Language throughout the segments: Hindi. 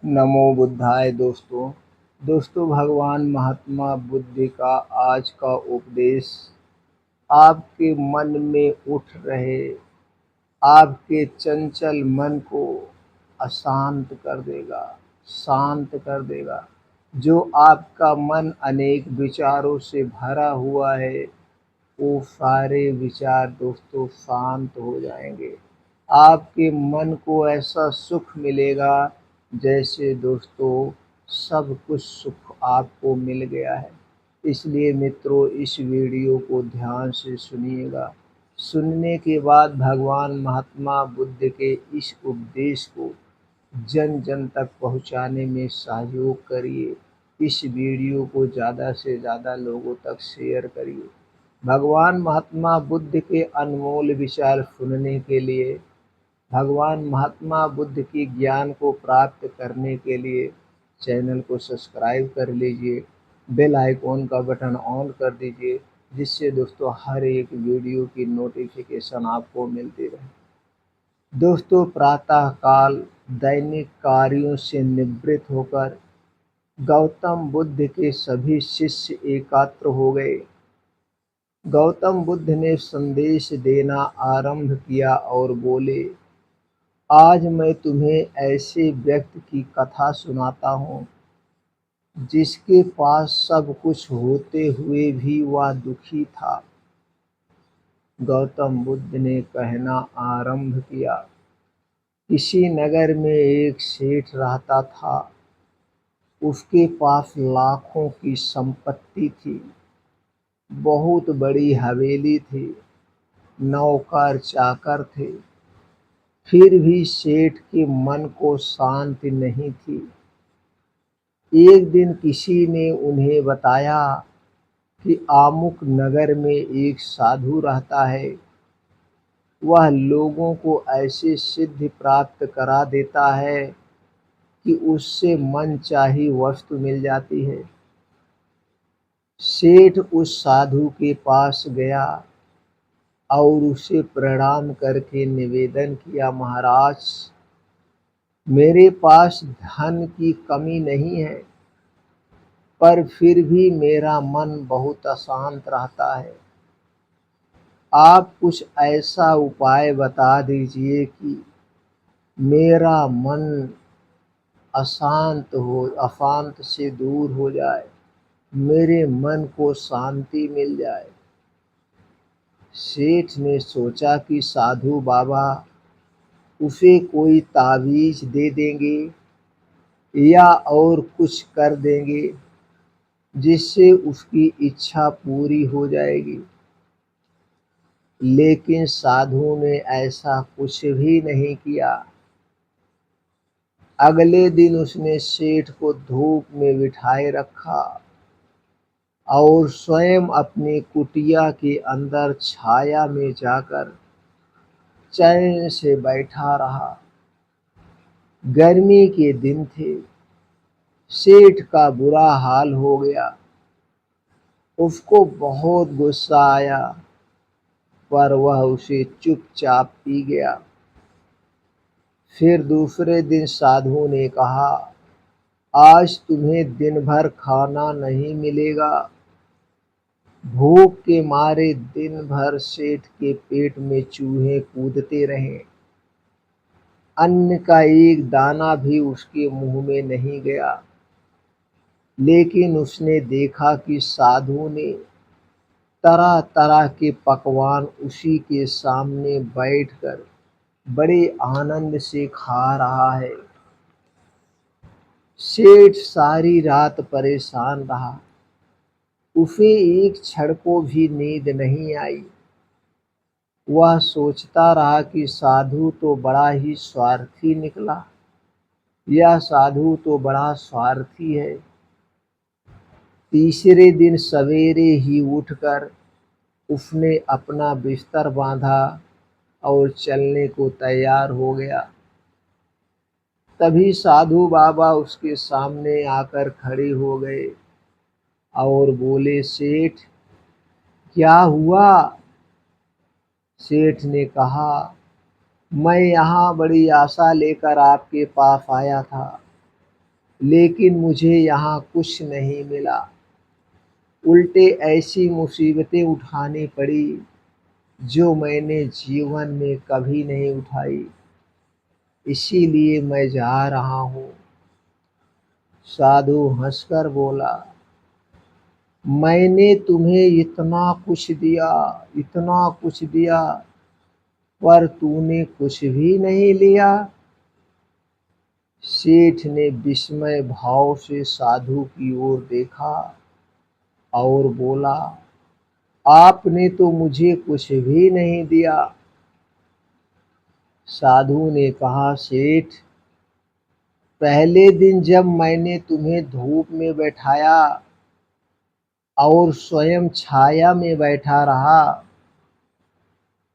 नमो बुद्धाय। दोस्तों भगवान महात्मा बुद्ध का आज का उपदेश आपके मन में उठ रहे आपके चंचल मन को अशांत कर देगा, शांत कर देगा। जो आपका मन अनेक विचारों से भरा हुआ है, वो सारे विचार दोस्तों शांत हो जाएंगे। आपके मन को ऐसा सुख मिलेगा जैसे दोस्तों सब कुछ सुख आपको मिल गया है। इसलिए मित्रों, इस वीडियो को ध्यान से सुनिएगा। सुनने के बाद भगवान महात्मा बुद्ध के इस उपदेश को जन जन तक पहुंचाने में सहयोग करिए। इस वीडियो को ज़्यादा से ज़्यादा लोगों तक शेयर करिए। भगवान महात्मा बुद्ध के अनमोल विचार सुनने के लिए, भगवान महात्मा बुद्ध की ज्ञान को प्राप्त करने के लिए चैनल को सब्सक्राइब कर लीजिए, बेल आइकॉन का बटन ऑन कर दीजिए, जिससे दोस्तों हर एक वीडियो की नोटिफिकेशन आपको मिलती रहे। दोस्तों, प्रातः काल दैनिक कार्यों से निवृत्त होकर गौतम बुद्ध के सभी शिष्य एकत्र हो गए। गौतम बुद्ध ने संदेश देना आरंभ किया और बोले, आज मैं तुम्हें ऐसे व्यक्ति की कथा सुनाता हूँ जिसके पास सब कुछ होते हुए भी वह दुखी था। गौतम बुद्ध ने कहना आरंभ किया, किसी नगर में एक सेठ रहता था। उसके पास लाखों की संपत्ति थी, बहुत बड़ी हवेली थी, नौकर चाकर थे। फिर भी सेठ के मन को शांति नहीं थी। एक दिन किसी ने उन्हें बताया कि आमुक नगर में एक साधु रहता है। वह लोगों को ऐसे सिद्धि प्राप्त करा देता है कि उससे मनचाही वस्तु मिल जाती है। सेठ उस साधु के पास गया और उसे प्रणाम करके निवेदन किया, महाराज, मेरे पास धन की कमी नहीं है, पर फिर भी मेरा मन बहुत अशांत रहता है। आप कुछ ऐसा उपाय बता दीजिए कि मेरा मन अशांत से दूर हो जाए, मेरे मन को शांति मिल जाए। सेठ ने सोचा कि साधु बाबा उसे कोई तावीज दे देंगे या और कुछ कर देंगे जिससे उसकी इच्छा पूरी हो जाएगी। लेकिन साधु ने ऐसा कुछ भी नहीं किया। अगले दिन उसने सेठ को धूप में बिठाए रखा और स्वयं अपनी कुटिया के अंदर छाया में जाकर चैन से बैठा रहा। गर्मी के दिन थे। सेठ का बुरा हाल हो गया। उसको बहुत गुस्सा आया, पर वह उसे चुपचाप पी गया। फिर दूसरे दिन साधु ने कहा, आज तुम्हें दिन भर खाना नहीं मिलेगा। भूख के मारे दिन भर सेठ के पेट में चूहे कूदते रहे। अन्न का एक दाना भी उसके मुंह में नहीं गया। लेकिन उसने देखा कि साधु ने तरह तरह के पकवान उसी के सामने बैठकर बड़े आनंद से खा रहा है। सेठ सारी रात परेशान रहा। उसे एक क्षण को भी नींद नहीं आई। वह सोचता रहा कि साधु तो बड़ा ही स्वार्थी निकला, यह साधु तो बड़ा स्वार्थी है। तीसरे दिन सवेरे ही उठकर उसने अपना बिस्तर बांधा और चलने को तैयार हो गया। तभी साधु बाबा उसके सामने आकर खड़े हो गए और बोले, सेठ, क्या हुआ? सेठ ने कहा, मैं यहाँ बड़ी आशा लेकर आपके पास आया था। लेकिन मुझे यहाँ कुछ नहीं मिला। उल्टे ऐसी मुसीबतें उठानी पड़ी जो मैंने जीवन में कभी नहीं उठाई। इसीलिए मैं जा रहा हूँ। साधु हंसकर बोला, मैंने तुम्हें इतना कुछ दिया, इतना कुछ दिया, पर तूने कुछ भी नहीं लिया। सेठ ने विस्मय भाव से साधु की ओर देखा और बोला, आपने तो मुझे कुछ भी नहीं दिया। साधु ने कहा, सेठ, पहले दिन जब मैंने तुम्हें धूप में बैठाया और स्वयं छाया में बैठा रहा,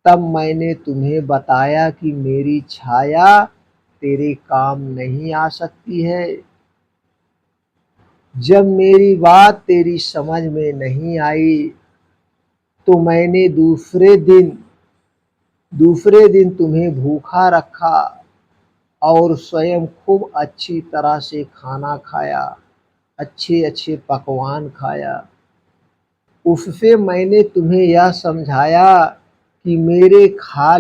तब मैंने तुम्हें बताया कि मेरी छाया तेरे काम नहीं आ सकती है। जब मेरी बात तेरी समझ में नहीं आई तो मैंने दूसरे दिन तुम्हें भूखा रखा और स्वयं खूब अच्छी तरह से खाना खाया, अच्छे अच्छे पकवान खाया। उससे मैंने तुम्हें यह समझाया कि मेरे खा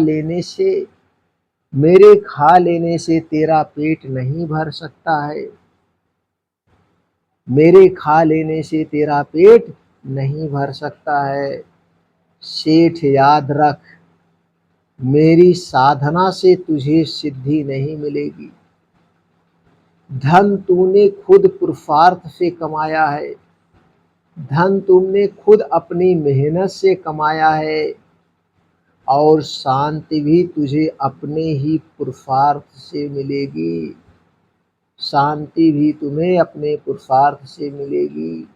लेने से तेरा पेट नहीं भर सकता है। मेरे खा लेने से तेरा पेट नहीं भर सकता है। सेठ, याद रख, मेरी साधना से तुझे सिद्धि नहीं मिलेगी। धन तूने खुद पुरुषार्थ से कमाया है, धन तुमने खुद अपनी मेहनत से कमाया है, और शांति भी तुझे अपने ही पुरुषार्थ से मिलेगी। शांति भी तुम्हें अपने पुरुषार्थ से मिलेगी।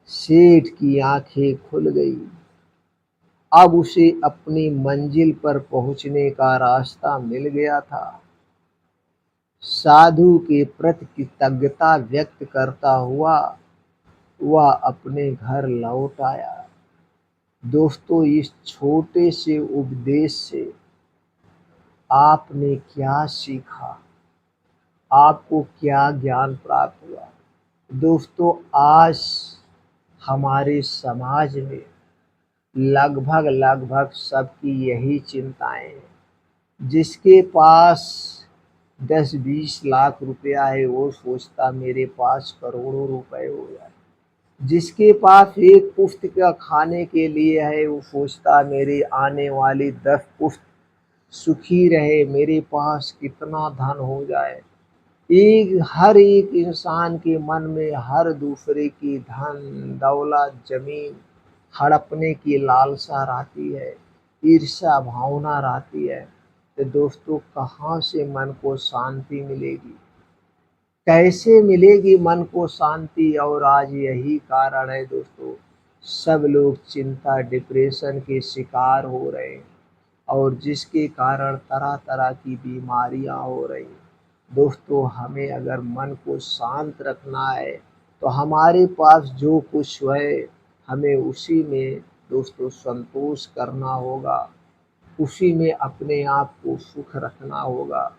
सेठ की आंखें खुल गई। अब उसे अपनी मंजिल पर पहुंचने का रास्ता मिल गया था। साधु के प्रति कृतज्ञता व्यक्त करता हुआ वह अपने घर लौट आया। दोस्तों, इस छोटे से उपदेश से आपने क्या सीखा? आपको क्या ज्ञान प्राप्त हुआ? दोस्तों, आज हमारे समाज में लगभग सबकी यही चिंताएं हैं। जिसके पास 10-20 लाख रुपया है वो सोचता मेरे पास करोड़ों रुपए हो जाए। जिसके पास एक पुश्त का खाने के लिए है वो सोचता मेरी आने वाली 10 पुश्त सुखी रहे, मेरे पास कितना धन हो जाए। हर एक इंसान के मन में हर दूसरे की धन दौलत जमीन हड़पने की लालसा रहती है, ईर्ष्या भावना रहती है। तो दोस्तों, कहाँ से मन को शांति मिलेगी? कैसे मिलेगी मन को शांति? और आज यही कारण है दोस्तों, सब लोग चिंता डिप्रेशन के शिकार हो रहे हैं और जिसके कारण तरह तरह की बीमारियां हो रही हैं। दोस्तों, हमें अगर मन को शांत रखना है तो हमारे पास जो कुछ है हमें उसी में दोस्तों संतोष करना होगा, उसी में अपने आप को सुख रखना होगा।